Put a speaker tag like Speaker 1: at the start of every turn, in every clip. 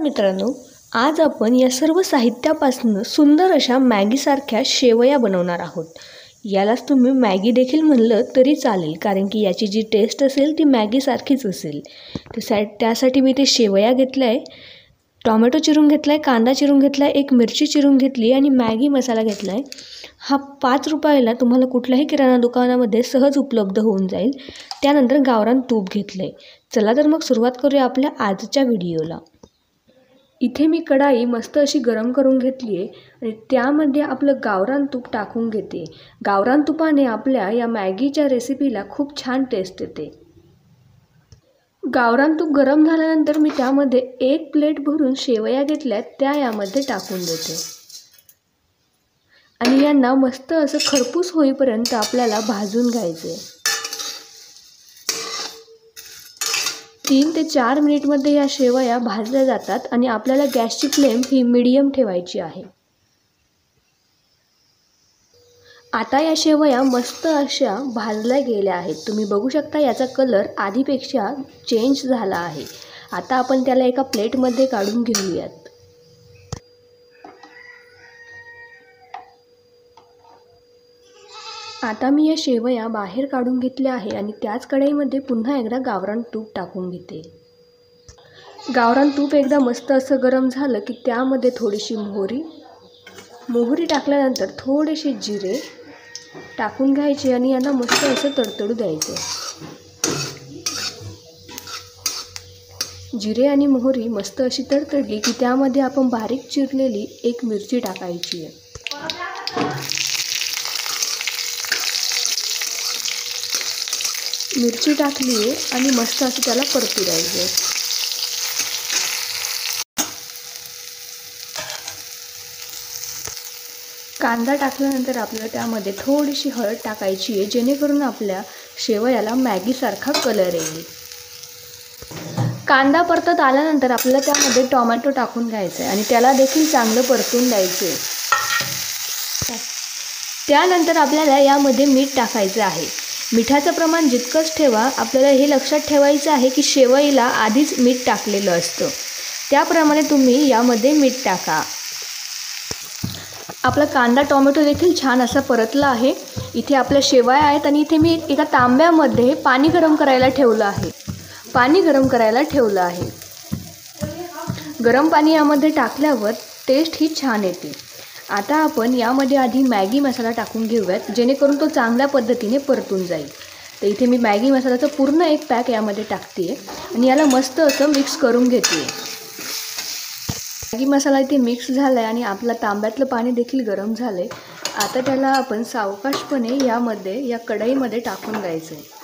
Speaker 1: मित्रांनो, आज आपण या सर्व साहित्यापासून सुंदर अशा मॅगीसारख्या शेवया बनवणार आहोत। यालाच तुम्ही मॅगी देखील म्हणलं तरी चालेल, कारण की याची जी टेस्ट असेल ती मॅगीसारखीच असेल। त्यासाठी मी ते शेवया घेतल्या आहे, टोमॅटो चिरून घेतला आहे, कांदा चिरून घेतला आहे, एक मिरची चिरून घेतली आणि मॅगी मसाला घेतला आहे। हा 5 रुपयाला तुम्हाला कुठल्याही किराणा दुकानामध्ये सहज उपलब्ध होऊन जाईल। त्यानंतर गावरान तूप घेतलं आहे। चला तर मग सुरुवात करूया आपल्या आजच्या व्हिडिओला। इथे मी कढाई मस्त अशी गरम करून घेतली आहे आणि त्यामध्ये आपलं गावरान तूप टाकून घेते। गावरान तुपाने आपल्या या मॅगीच्या रेसिपीला खूप छान टेस्ट येते। गावरान तूप गरम झाल्यानंतर मी त्यामध्ये 1 प्लेट भरून शेवया घेतल्या, त्या यामध्ये टाकून देते आणि यांना मस्त असं खरपूस होईपर्यंत आपल्याला भाजून घ्यायचे। 3 ते 4 मिनिटमध्ये या शेवया भाजल्या जातात आणि आपल्याला गॅसची फ्लेम ही मीडियम ठेवायची आहे। आता या शेवया मस्त अशा भाजल्या गेल्या आहेत। तुम्ही बघू शकता याचा कलर आधीपेक्षा चेंज झाला आहे। आता आपण त्याला एका प्लेटमध्ये काढून घेऊयात। आता मी या शेवया बाहेर काढून घेतल्या आहे आणि त्याच कढईमध्ये पुन्हा एकदा गावरान तूप टाकून घेते। गावरान तूप एकदा मस्त असं गरम झालं की त्यामध्ये थोडीशी मोहरी टाकल्यानंतर थोडेसे जिरे टाकून घ्यायचे आणि यांना मस्त असं तडतडू द्यायचे। जिरे आणि मोहरी मस्त अशी तडतडली की त्यामध्ये आपण बारीक चिरलेली एक मिरची टाकायची आहे। मिरची टाकली आहे आणि मस्त असं त्याला परतू द्यायचं। कांदा टाकल्यानंतर आपल्याला त्यामध्ये थोडीशी हळद टाकायची आहे, जेणेकरून आपल्या शेवयाला मॅगीसारखा कलर येईल। कांदा परतत आल्यानंतर आपल्याला त्यामध्ये टोमॅटो टाकून घ्यायचं आहे आणि त्याला देखील चांगलं परतून द्यायचं आहे। त्यानंतर आपल्याला यामध्ये मीठ टाकायचं आहे। मिठाचं प्रमाण जितकंच ठेवा, आपल्याला हे लक्षात ठेवायचं आहे की शेवईला आधीच मीठ टाकलेलं असतं, त्याप्रमाणे तुम्ही यामध्ये मीठ टाका। आपला कांदा टोमॅटो देखील छान असा परतला आहे। इथे आपल्या शेवया आहेत आणि इथे मी एका तांब्यामध्ये पाणी गरम करायला ठेवलं आहे। गरम पाणी यामध्ये टाकल्यावर टेस्ट ही छान येते। आता आपण यामध्ये आधी मॅगी मसाला टाकून घेऊयात, जेणेकरून तो चांगल्या पद्धतीने परतून जाईल। तर इथे मी मॅगी मसाल्याचा पूर्ण 1 पॅक यामध्ये टाकते आणि याला मस्त असं मिक्स करून घेते। मॅगी मसाला इथे मिक्स झाला आहे आणि आपला तांब्यातलं पाणी देखील गरम झालं आहे। आता त्याला आपण सावकाशपणे या कढईमध्ये टाकून द्यायचं आहे।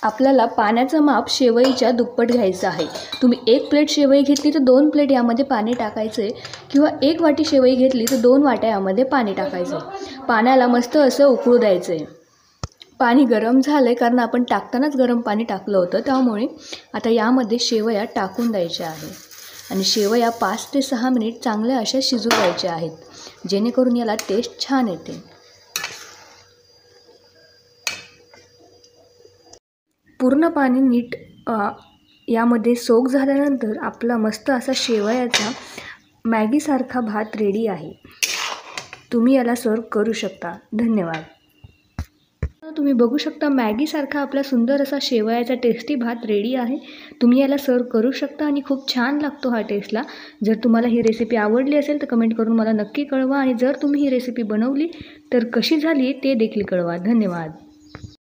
Speaker 1: आपल्याला पाण्याचं माप शेवईच्या दुप्पट घ्यायचं आहे। तुम्ही 1 प्लेट शेवई घेतली तर 2 प्लेट यामध्ये पाणी टाकायचं आहे, किंवा 1 वाटी शेवई घेतली तर 2 वाट्या यामध्ये पाणी टाकायचं आहे। पाण्याला मस्त असं उकळू द्यायचं आहे। पाणी गरम झालं आहे, कारण आपण टाकतानाच गरम पाणी टाकलं होतं, त्यामुळे आता यामध्ये शेवया टाकून द्यायच्या आहे आणि शेवया 5 ते 6 मिनिट चांगल्या अशा शिजू द्यायच्या आहेत, जेणेकरून याला टेस्ट छान येते। पूर्ण पाणी नीट यामध्ये सोक झाल्यानंतर आपला मस्त असा शेवयाचा मॅगीसारखा भात रेडी आहे। तुम्ही याला सर्व करू शकता। धन्यवाद। तुम्ही बघू शकता मॅगीसारखा आपला सुंदर असा शेवयाचा टेस्टी भात रेडी आहे। तुम्ही याला सर्व करू शकता आणि खूप छान लागतो हा टेस्टला। जर तुम्हाला ही रेसिपी आवडली असेल तर कमेंट करून मला नक्की कळवा आणि जर तुम्ही ही रेसिपी बनवली तर कशी झाली ते देखील कळवा। धन्यवाद।